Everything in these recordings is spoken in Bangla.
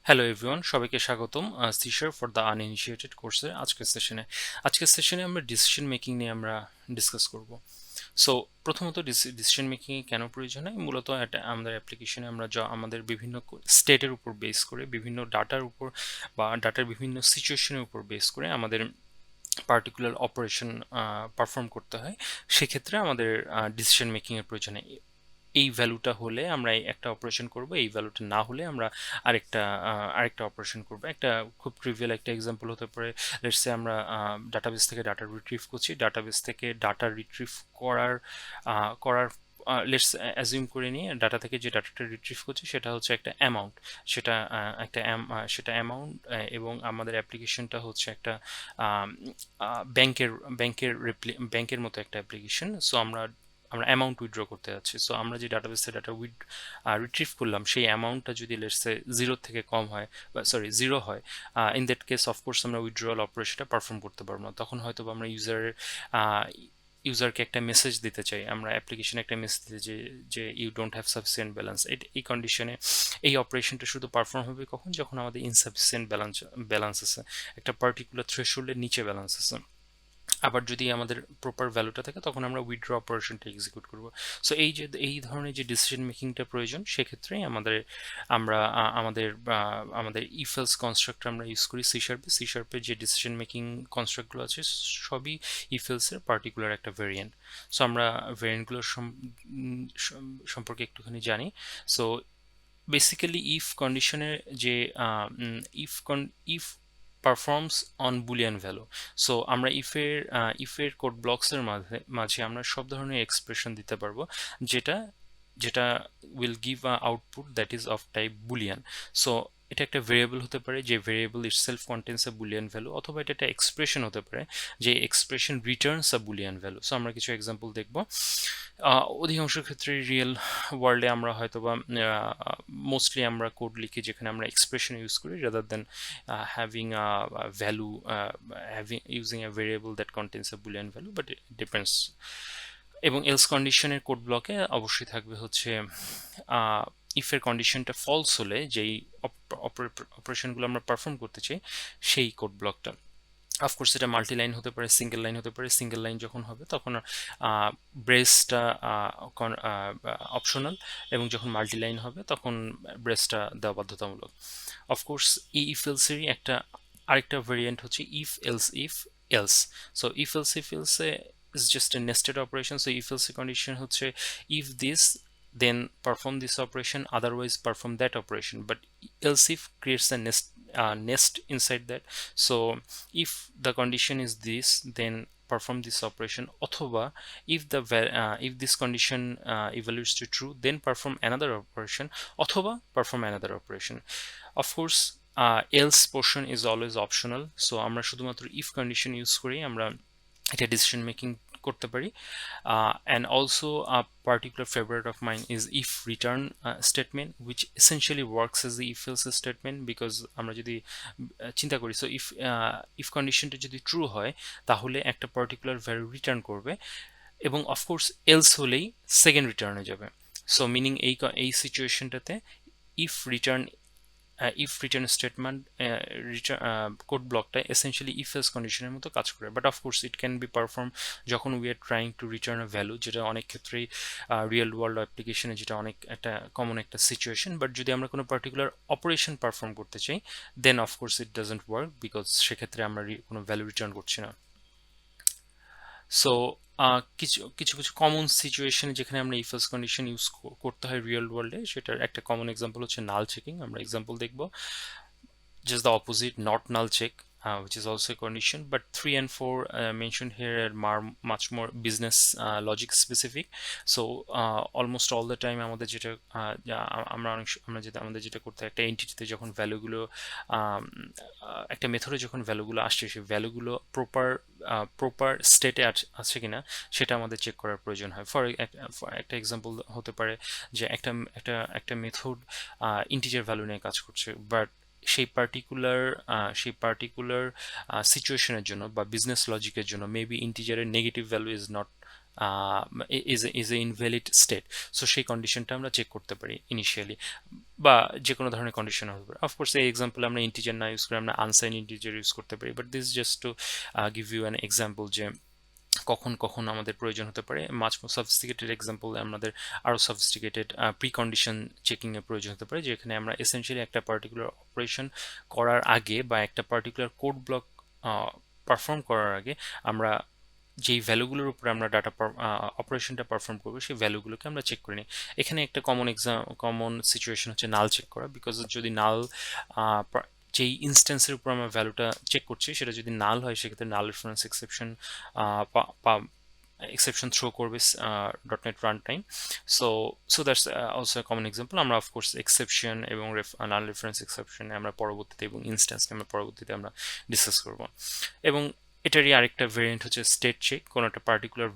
হ্যালো এভরিওয়ান, সবাইকে স্বাগতম সিশার ফর দ্য আনইনিশিয়েটেড কোর্সের আজকের সেশনে আমরা ডিসিশন মেকিং নিয়ে আমরা ডিসকাস করব। সো প্রথমত ডিসিশন মেকিং কেন প্রয়োজন হয়? মূলত এটা আমাদের অ্যাপ্লিকেশনে আমরা আমাদের বিভিন্ন স্টেটের উপর বেস করে, বিভিন্ন ডাটার উপর বা ডাটার বিভিন্ন সিচুয়েশনের উপর বেস করে আমাদের পার্টিকুলার অপারেশন পারফর্ম করতে হয়। সেক্ষেত্রে আমাদের ডিসিশন মেকিংয়ের প্রয়োজন হয়। এই ভ্যালুটা হলে আমরা একটা অপারেশন করব, এই ভ্যালুটা না হলে আমরা আরেকটা অপারেশন করব। একটা খুব ট্রিভিয়াল একটা এক্সাম্পল হতে পারে, লেটস সে আমরা ডাটাবেস থেকে ডাটা রিট্রিভ করছি, ডাটাবেস থেকে ডাটা রিট্রিভ করার করার লেটস অ্যাজিউম করে নিয়ে ডাটা থেকে যে ডাটাটা রিট্রিভ করছি সেটা হচ্ছে একটা অ্যামাউন্ট, সেটা অ্যামাউন্ট, এবং আমাদের অ্যাপ্লিকেশনটা হচ্ছে একটা ব্যাংকের ব্যাংকের মতো একটা অ্যাপ্লিকেশন। সো আমরা অ্যামাউন্ট উইথড্র করতে যাচ্ছি। সো আমরা যে ডাটাবেসে ডাটা রিট্রিভ করলাম সেই অ্যামাউন্টটা যদি লেটসে জিরো থেকে কম হয়, বা সরি জিরো হয়, ইন দ্যাট কেস অফকোর্স আমরা উইথড্রয়াল অপারেশনটা পারফর্ম করতে পারবো না। তখন হয়তো আমরা ইউজারকে একটা মেসেজ দিতে চাই, আমরা অ্যাপ্লিকেশনে একটা মেসেজ দিতে চাই যে you don't have sufficient balance. এই কন্ডিশনে এই অপারেশনটা শুধু পারফর্ম হবে কখন? যখন আমাদের ইনসাফিসিয়েন্ট ব্যালেন্স আছে, একটা পার্টিকুলার থ্রেশহোল্ডের নিচে ব্যালেন্স আছে। আবার যদি আমাদের প্রপার ভ্যালুটা থাকে তখন আমরা উইথড্র অপারেশনটা এক্সিকিউট করব। সো এই ধরনের যে ডিসিশন মেকিংটা প্রয়োজন, সেক্ষেত্রে আমাদের ইফ এলস কনস্ট্রাক্টর আমরা ইউজ করি সি শার্পে যে ডিসিশন মেকিং কনস্ট্রাক্টগুলো আছে সবই ইফ এলসের পার্টিকুলার একটা ভেরিয়েন্ট। সো আমরা ভেরিয়েন্টগুলোর সম্পর্কে একটুখানি জানি। সো বেসিক্যালি ইফ কন্ডিশনের যে if performs on Boolean value. So আমরা ইফের কোড ব্লকসের মাঝে আমরা সব ধরনের এক্সপ্রেশন দিতে পারবো যেটা যেটা will give a output that is of type Boolean. So এটা একটা ভেরিয়েবল হতে পারে যে ভেরিয়েবল ইটসেলফ কন্টেন্স আ বুলিয়ান ভ্যালু, অথবা এটা একটা এক্সপ্রেশন হতে পারে যে এক্সপ্রেশন রিটার্নস আ বুলিয়ান ভ্যালু। সো আমরা কিছু এক্সাম্পল দেখব। অধিকাংশ ক্ষেত্রে রিয়েল ওয়ার্ল্ডে আমরা হয়তো বা মোস্টলি আমরা কোড লিখি যেখানে আমরা এক্সপ্রেশন ইউজ করি rather than having a value, having using a variable that contains a boolean value, but it depends. এবং এলস কন্ডিশনের কোড ব্লকে অবশ্যই থাকবে হচ্ছে ইফের কন্ডিশনটা ফলস হলে যেই অপারেশনগুলো আমরা পারফর্ম করতে চাই সেই কোড ব্লকটা। অফকোর্স এটা মাল্টি লাইন হতে পারে, সিঙ্গেল লাইন হতে পারে। সিঙ্গেল লাইন যখন হবে তখন ব্রেসটা অপশনাল, এবং যখন মাল্টি লাইন হবে তখন ব্রেসটা দেওয়া বাধ্যতামূলক। অফকোর্স এই ইফ এলসেরই আরেকটা ভেরিয়েন্ট হচ্ছে if else. So if else is just a nested operation. So if else condition হচ্ছে if this then perform this operation, otherwise perform that operation, but else if creates a nest inside that. So if the condition is this, then perform this operation, অথবা if this condition evaluates to true, then perform another operation, অথবা perform another operation. Of course else portion is always optional, so আমরা শুধুমাত্র if condition ইউজ করি আমরা এটা ডিসিশন মেকিং করতে পারি। and also a particular favorite of mine is if return statement, which essentially works as the if else statement, because আমরা যদি চিন্তা করি, সো if কন্ডিশনটা যদি ট্রু হয় তাহলে একটা পার্টিকুলার ভ্যালু রিটার্ন করবে, এবং অফকোর্স এলস হলেই সেকেন্ড রিটার্নে যাবে। সো মিনিং এই সিচুয়েশনটাতে if রিটার্ন স্টেটমেন্ট কোড ব্লকটা এসেন্সিয়ালি ইফ এলস কন্ডিশনের মতো কাজ করে, but of course it can be perform যখন we are trying to return a value, যেটা অনেক ক্ষেত্রেই রিয়েল ওয়ার্ল্ড অ্যাপ্লিকেশনে যেটা অনেক একটা কমন একটা সিচুয়েশন। বাট যদি আমরা কোনো পার্টিকুলার অপারেশন পারফর্ম করতে চাই then of course it doesn't work, because সেক্ষেত্রে আমরা কোনো ভ্যালু রিটার্ন করছি না। সো কিছু কিছু কিছু কমন সিচুয়েশনে যেখানে আমরা ইফ এলস কন্ডিশন ইউজ করতে হয় রিয়েল ওয়ার্ল্ডে, সেটার একটা কমন এক্সাম্পল হচ্ছে নাল চেকিং। আমরা এক্সাম্পল দেখব। Just the opposite, not null check, which is also a condition, but 3 and 4 mentioned here are much more business logic specific. So almost all the time আমাদের যেটা আমাদের যেটা করতে হয়, একটা এন্টিটিতে যখন ভ্যালুগুলো একটা মেথডে যখন ভ্যালুগুলো আসছে সেই ভ্যালুগুলো প্রপার স্টেটে আছে কিনা সেটা আমাদের চেক করার প্রয়োজন হয়। ফর একটা এক্সাম্পল হতে পারে যে একটা মেথড ইন্টিজার ভ্যালু নিয়ে কাজ করছে, বাট সেই পার্টিকুলার সিচুয়েশনের জন্য বা বিজনেস লজিকের জন্য মেবি ইন্টিজারের negative value is not is a invalid state. So সেই কন্ডিশনটা আমরা চেক করতে পারি ইনিশিয়ালি। বা যে কোনো ধরনের কন্ডিশন হতে পারে। অফকোর্স এই এক্সাম্পল আমরা ইন্টিজার না ইউজ করে আমরা আনসাইন ইন্টিজার ইউজ করতে পারি, but this just to give you an example যে কখন কখন আমাদের প্রয়োজন হতে পারে। মাছ সফিস্টিকেটেড এক্সাম্পল আমাদের আরও সফিস্টিকেটেড প্রি কন্ডিশন চেকিংয়ের প্রয়োজন হতে পারে, যেখানে আমরা এসেনশিয়ালি একটা পার্টিকুলার অপারেশন করার আগে বা একটা পার্টিকুলার কোড ব্লক পারফর্ম করার আগে আমরা যেই ভ্যালুগুলোর উপরে আমরা ডাটা অপারেশনটা পারফর্ম করবো সেই ভ্যালুগুলোকে আমরা চেক করে নিই। এখানে একটা কমন সিচুয়েশন হচ্ছে নাল চেক করা, বিকজ যদি নাল যেই ইনস্ট্যান্সের উপর আমরা ভ্যালুটা চেক করছি সেটা যদি নাল হয় সেক্ষেত্রে নাল রেফারেন্স এক্সেপশন থ্রো করবে .NET run time. So that's also a common example. আমরা অফকোর্স এক্সেপশন এবং নাল রেফারেন্স এক্সেপশনে আমরা পরবর্তীতে এবং ইনস্ট্যান্স আমরা পরবর্তীতে আমরা ডিসকাস করব। এবং এটারই আরেকটা ভেরিয়েন্ট হচ্ছে স্টেট চেক, কোনো একটা পার্টিকুলার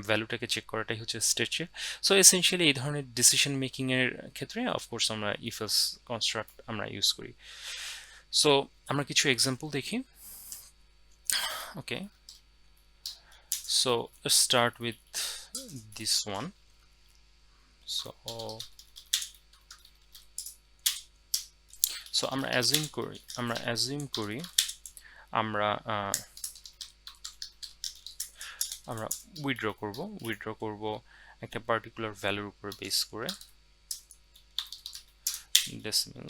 ভ্যালুটাকে চেক করাটাই হচ্ছে স্টেট চেক। সো এসেনশিয়ালি এই ধরনের ডিসিশন মেকিং এর ক্ষেত্রে অফকোর্স আমরা ইফ এলস কনস্ট্রাক্ট আমরা ইউজ করি। সো আমরা কিছু এক্সাম্পল দেখি। ওকে, so let's start with this one. So আমরা assume করি আমরা উইথড্র করব একটা পার্টিকুলার ভ্যালুর উপরে বেস করে ডেসিমাল।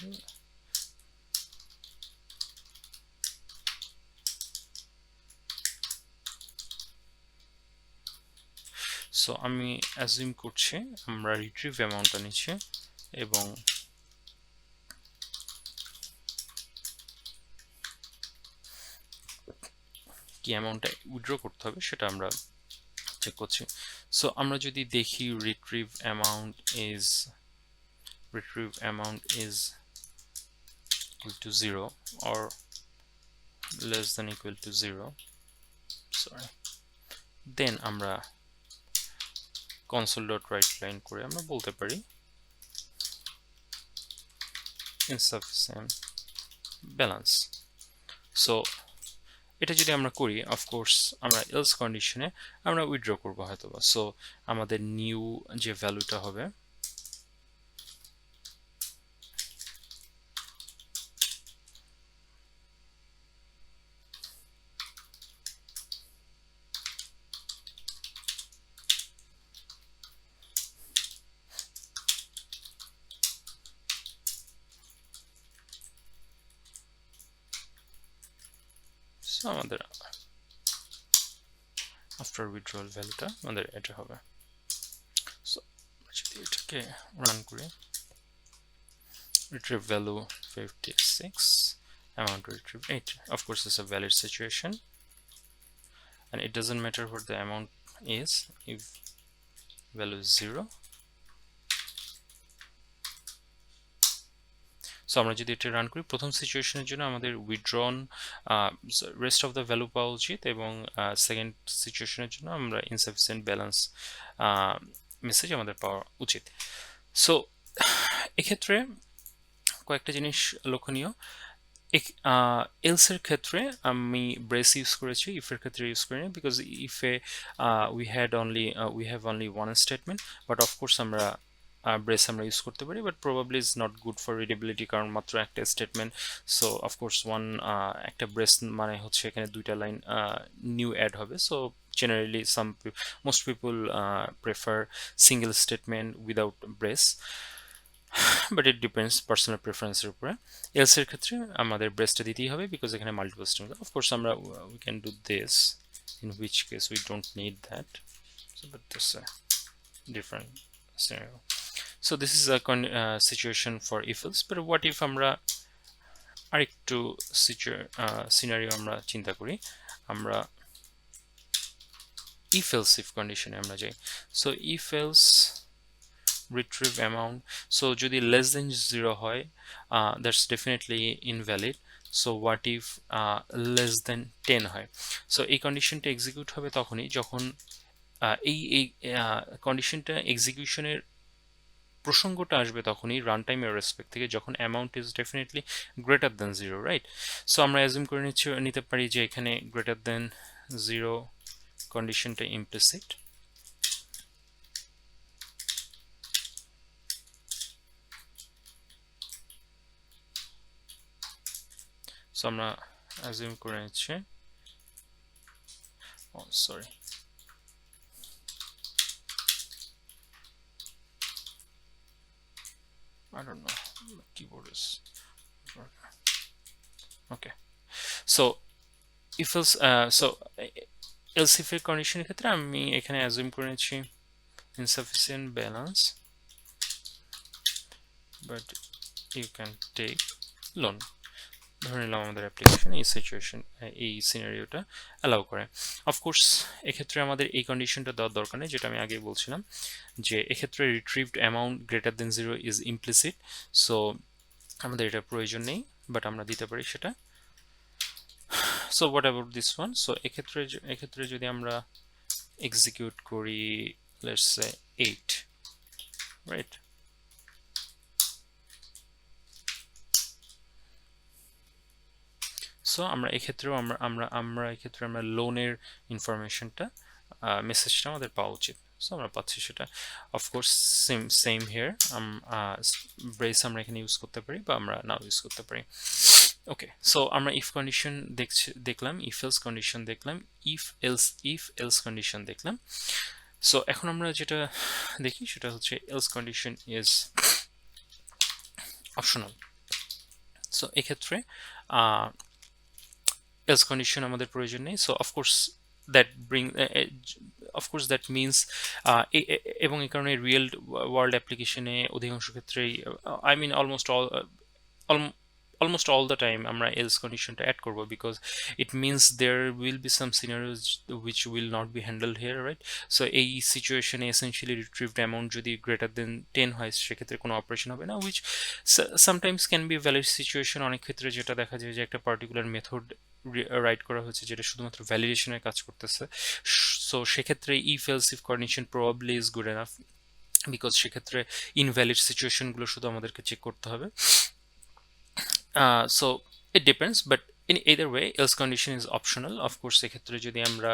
সো আমি অ্যাজিউম করছি আমরা রিট্রিভ অ্যামাউন্টটা নিচ্ছি এবং কি অ্যামাউন্টটা উইথড্র করতে হবে সেটা আমরা চেক করছি। সো আমরা যদি দেখি retrieve amount is equal to 0 or less than equal to 0, sorry, then আমরা console.writeLine করে আমরা বলতে পারি insufficient balance। সো এটা যদি আমরা করি অফকোর্স আমরা এলস কন্ডিশনে আমরা উইথড্র করবো হয়তোবা। সো আমাদের নিউ যে ভ্যালুটা হবে আমাদের আফটার উইথড্রল ভ্যালুটা আমাদের এটা হবে। সো যদি এটাকে রান করি retrieve value 56, amount retrieve 8, of course it's a valid situation and it doesn't matter what the amount is if value is 0। So আমরা যদি এটা রান করি প্রথম সিচুয়েশনের জন্য আমাদের withdrawn rest of the value পাওয়া উচিত এবং সেকেন্ড সিচুয়েশনের জন্য আমরা ইনসাফিসিয়েন্ট ব্যালেন্স মেসেজ আমাদের পাওয়া উচিত। সো এক্ষেত্রে কয়েকটা জিনিস লক্ষণীয়। এলসের ক্ষেত্রে আমি ব্রেস ইউজ করেছি, ইফের ক্ষেত্রে ইউজ করিনি, বিকজ ইফে we have only one statement, but of course আমরা ব্রেস আমরা ইউজ করতে পারি, but probably is not good for readability কারণ মাত্র একটা স্টেটমেন্ট। সো অফকোর্স একটা ব্রেস মানে হচ্ছে এখানে দুইটা লাইন নিউ অ্যাড হবে। So generally most people prefer single statement without brace, but it depends personal preference এর উপরে। এলস এর ক্ষেত্রে আমাদের ব্রেসটা দিতেই হবে বিকজ এখানে মাল্টিপল স্টেটমেন্ট। অফকোর্স আমরা we can do this, in which case we don't need that, so but this is a different scenario. So this is a situation for if else, but what if আমরা আরেকটু সিনারিও আমরা চিন্তা করি, আমরা if else if কন্ডিশনে আমরা যাই। So if else retrieve amount, so যদি less than 0 হয় that's definitely invalid. So what if less than 10 হয়? সো এই কন্ডিশনটা এক্সিকিউট হবে তখনই যখন এই কন্ডিশনটা এক্সিকিউশনের প্রসঙ্গটা আসবে তখনই রান টাইমের রেসপেক্ট থেকে যখন amount is definitely greater than 0, right? So আমরা অ্যাজিউম করে নিতে পারি যে এখানে গ্রেটার দেন 0 কন্ডিশনটা ইমপ্লিসিট। সো আমরা অ্যাজিউম করে নিচ্ছি, sorry, I don't know, my keyboard is okay. So if else so else if এর কন্ডিশনের ক্ষেত্রে আমি এখানে অ্যাজিউম করে নিচ্ছি insufficient balance but you can take loan, ধরে নিলাম আমাদের অ্যাপ্লিকেশন এই সিচুয়েশন এই সিনারিওটা অ্যালাউ করে। অফকোর্স এক্ষেত্রে আমাদের এই কন্ডিশনটা দেওয়ার দরকার নেই, যেটা আমি আগেই বলছিলাম যে এক্ষেত্রে retrieved amount greater than 0 is implicit, so আমাদের এটা প্রয়োজন নেই, বাট আমরা দিতে পারি সেটা। So what about this one? So এক্ষেত্রে যদি আমরা এক্সিকিউট করি লেটস সে 8, রাইট? সো আমরা এক্ষেত্রেও আমরা লোনের ইনফরমেশনটা মেসেজটা আমাদের পাওয়া উচিত। সো আমরা পাচ্ছি সেটা। অফকোর্স সেম হেয়ার ব্রেস আমরা এখানে ইউজ করতে পারি বা আমরা নাও ইউজ করতে পারি। ওকে, সো আমরা ইফ কন্ডিশন দেখলাম, ইফ এলস কন্ডিশন দেখলাম, ইফ এলস কন্ডিশন দেখলাম। সো এখন আমরা যেটা দেখি সেটা হচ্ছে else condition is optional. So এক্ষেত্রে else condition আমাদের প্রয়োজন নেই। সো অফকোর্স দ্যাট মিনস এবং এই কারণে রিয়েল ওয়ার্ল্ড অ্যাপ্লিকেশনে অধিকাংশ ক্ষেত্রেই I mean almost all the time আমরা else conditionটা add করব, because it means there will be some scenarios which will not be handled here, right? So এই সিচুয়েশনে essentially retrieved amount যদি greater than 10 হয় সেক্ষেত্রে কোনো অপারেশন হবে না, which sometimes can be valid situation। অনেক ক্ষেত্রে যেটা দেখা যায় যে একটা পার্টিকুলার মেথড রাইট করা হচ্ছে যেটা শুধুমাত্র ভ্যালিডেশনের কাজ করতেছে, সো সেক্ষেত্রে if else if condition probably is good enough, because সেক্ষেত্রে ইনভ্যালিড সিচুয়েশনগুলো শুধু আমাদেরকে চেক করতে হবে। So it depends, but in either way else condition is optional. Of course এক্ষেত্রে যদি আমরা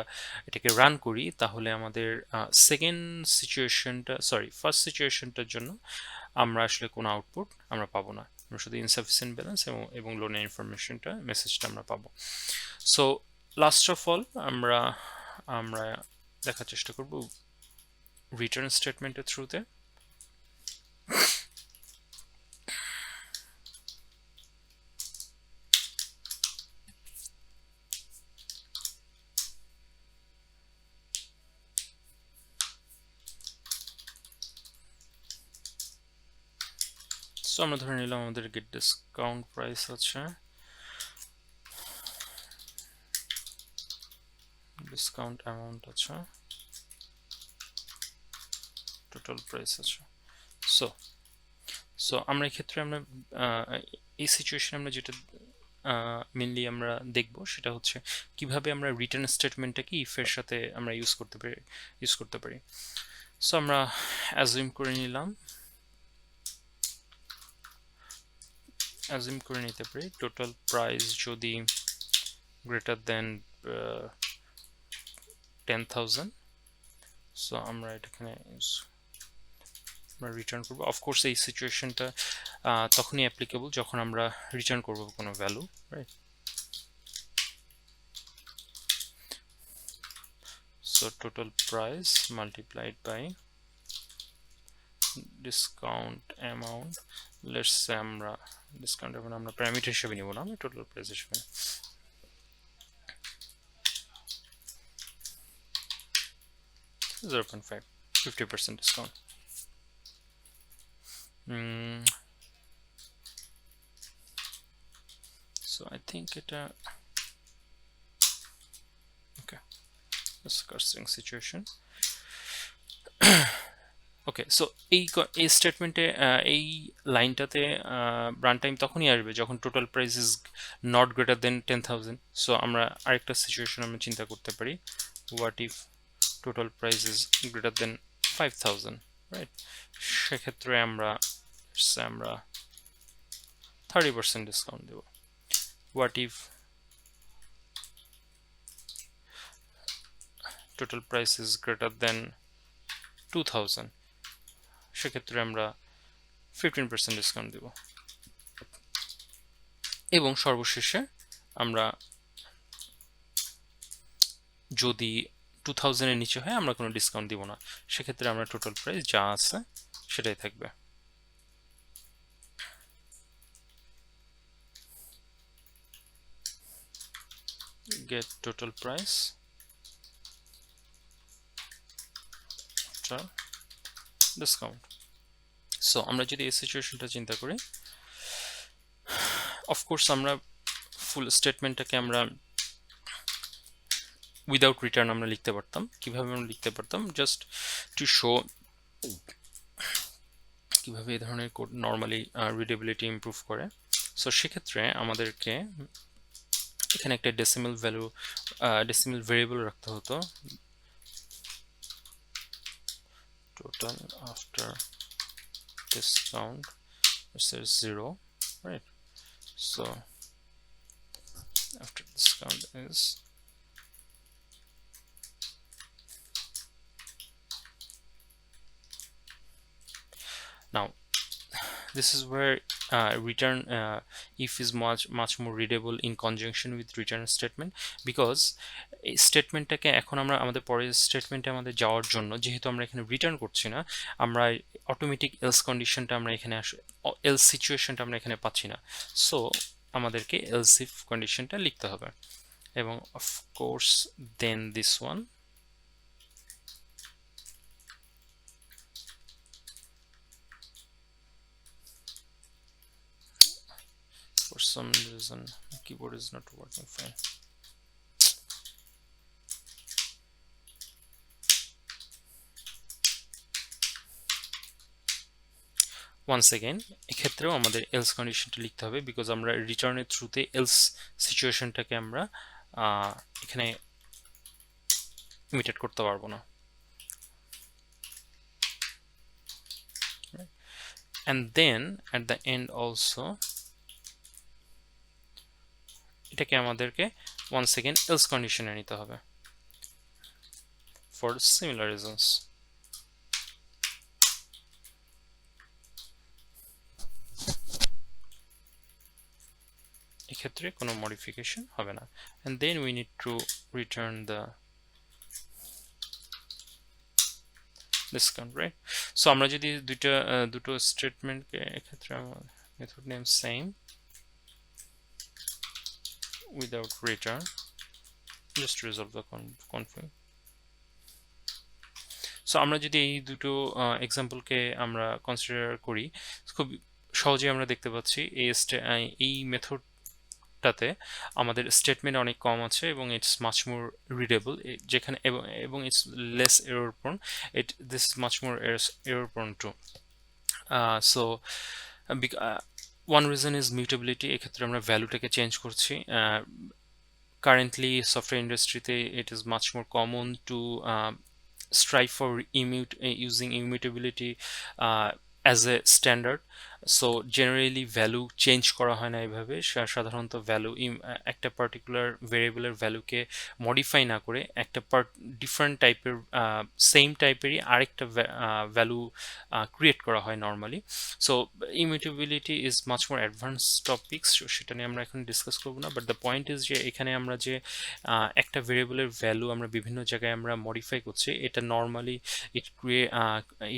এটাকে রান করি তাহলে আমাদের ফার্স্ট সিচুয়েশনটার জন্য আমরা আসলে কোনো আউটপুট আমরা পাবো না, আমরা শুধু ইনসাফিসিয়েন্ট ব্যালেন্স এবং লোনের ইনফরমেশনটা মেসেজটা আমরা পাবো। সো লাস্ট অফ অল আমরা দেখার চেষ্টা করব রিটার্ন স্টেটমেন্টের থ্রুতে। সো আমরা ধরে নিলাম আমাদের গেট ডিসকাউন্ট প্রাইস আছে, ডিসকাউন্ট অ্যামাউন্ট আছে, টোটাল প্রাইস আছে। সো আমরা এক্ষেত্রে আমরা এই সিচুয়েশনে আমরা যেটা মেনলি আমরা দেখব সেটা হচ্ছে কিভাবে আমরা রিটার্ন স্টেটমেন্টটাকে ইফের সাথে আমরা ইউজ করতে পারি। সো আমরা অ্যাজিউম করে নিতে পারি টোটাল প্রাইস যদি গ্রেটার দেন 10,000। সো আমরা এখানে আমরা রিটার্ন করব। অফকোর্স এই সিচুয়েশনটা তখনই অ্যাপ্লিকেবল যখন আমরা রিটার্ন করব কোনো value, right? So total price multiplied by discount amount, let's say আমরা ডিসকাউন্ট অ্যামাউন্ট আমরা প্যারামিটার হিসেবে নিব না, আমি টোটাল প্রাইস হিসেবে 0.5 50% discount. So I think it okay, that's cursing situation. Okay, so এই স্টেটমেন্টে এই লাইনটাতে রান টাইম তখনই আসবে যখন total price is not greater than 10,000। So আমরা আরেকটা সিচুয়েশন আমরা চিন্তা করতে পারি, what if total price is greater than 5,000, right? সেক্ষেত্রে আমরা 30% ডিসকাউন্ট দেব। What if total price is greater than 2,000, সেক্ষেত্রে আমরা 15% ডিসকাউন্ট দেব। এবং সর্বশেষে আমরা যদি 2000 এর নিচে হয় আমরা কোনো ডিসকাউন্ট দিব না, সেক্ষেত্রে আমরা টোটাল প্রাইস যা আছে সেটাই থাকবে। get total price after discount। So আমরা যদি এই সিচুয়েশনটা চিন্তা করি, অফকোর্স আমরা ফুল স্টেটমেন্টটাকে আমরা উইদাউট রিটার্ন আমরা লিখতে পারতাম। কিভাবে আমরা লিখতে পারতাম, জাস্ট টু শো কিভাবে এই ধরনের কোড নর্মালি রিডেবিলিটি ইমপ্রুভ করে। সো সেক্ষেত্রে আমাদেরকে এখানে একটা ডেসিমাল ভেরিয়েবল রাখতে হতো, total after discount versus 0, right? So after discount is now this is where return if is much more readable in conjunction with return statement, because এই স্টেটমেন্টটাকে এখন আমরা আমাদের পরের স্টেটমেন্টে আমাদের যাওয়ার জন্য যেহেতু আমরা এখানে রিটার্ন করছি না, আমরা অটোমেটিক এলস কন্ডিশনটা আমরা এখানে এলস সিচুয়েশনটা আমরা এখানে পাচ্ছি না। সো আমাদেরকে এলস ইফ কন্ডিশনটা লিখতে হবে, এবং of course then this one for some reason my keyboard is not working fine. once again এক্ষেত্রেও আমাদের else কন্ডিশনটা লিখতে হবে, বিকজ আমরা রিটার্নের থ্রুতে else সিচুয়েশনটাকে আমরা এখানে ইমিটেট করতে পারবো না। and then at the end also এটাকে আমাদেরকে once again else কন্ডিশনে নিতে হবে for similar reasons। এক্ষেত্রে কোনো মডিফিকেশন হবে না, and then we need to return the discount, right? so আমরা যদি দুটো স্টেটমেন্টকে এক্ষেত্রে method name same without return, just resolve the config। So আমরা যদি এই দুটো এক্সাম্পলকে আমরা কনসিডার করি, খুব সহজে আমরা দেখতে পাচ্ছি এই মেথডটাতে আমাদের স্টেটমেন্ট অনেক কম আছে এবং ইটস মাচ মোর রিডেবল, যেখানে এবং it's less error prone, this is much more error prone too. So one reason is mutability, এক্ষেত্রে আমরা ভ্যালুটাকে চেঞ্জ করছি। কারেন্টলি সফটওয়্যার ইন্ডাস্ট্রিতে it is much more common to strive for using immutability as a standard। So generally value change করা হয় না এভাবে, সাধারণত ভ্যালু একটা পার্টিকুলার ভেরিয়েবলের ভ্যালুকে মডিফাই না করে একটা ডিফারেন্ট টাইপের সেম টাইপেরই আরেকটা ভ্যালু ক্রিয়েট করা হয় normally. So immutability is much more advance topics, সেটা নিয়ে আমরা এখন ডিসকাস করবো না, বাট দ্য পয়েন্ট ইজ যে এখানে আমরা যে একটা ভেরিয়েবলের ভ্যালু আমরা বিভিন্ন জায়গায় আমরা মডিফাই করছি, এটা normally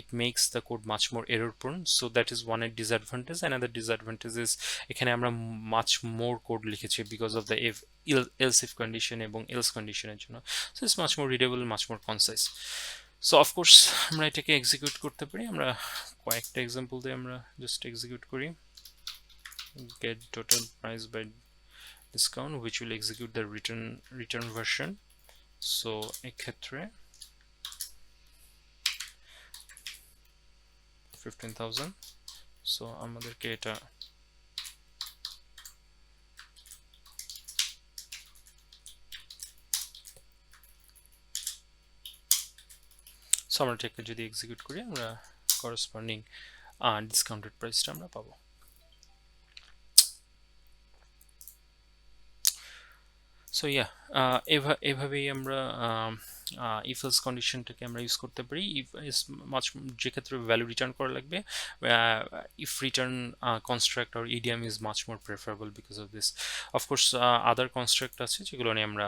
it makes the code much more error prone, so that is one disadvantage। another disadvantage is এখানে আমরা much more code লিখেছি because of the else if condition এবং else কন্ডিশনের জন্য, so it's much more readable, much more concise। so of course আমরা এটাকে এক্সিকিউট করতে পারি, আমরা কয়েকটা এক্সাম্পল দিয়ে আমরা জাস্ট এক্সিকিউট করি। get total price by discount which will execute the return version। so এক্ষেত্রে 15,000। সো আমাদেরকে এটা সো আমরা এটাকে যদি এক্সিকিউট করি আমরা করসপন্ডিং ডিসকাউন্টেড প্রাইসটা আমরা পাবো। সো সো ইয়া এভাবেই আমরা ইফ এলস কন্ডিশনটাকে আমরা ইউজ করতে পারি। ইফ ইজ মাছ যেক্ষেত্রে ভ্যালু রিটার্ন করা লাগবে, ইফ রিটার্ন কনস্ট্রাক্ট আর idiom is much more preferable because of this. Of course other construct আছে যেগুলো নিয়ে আমরা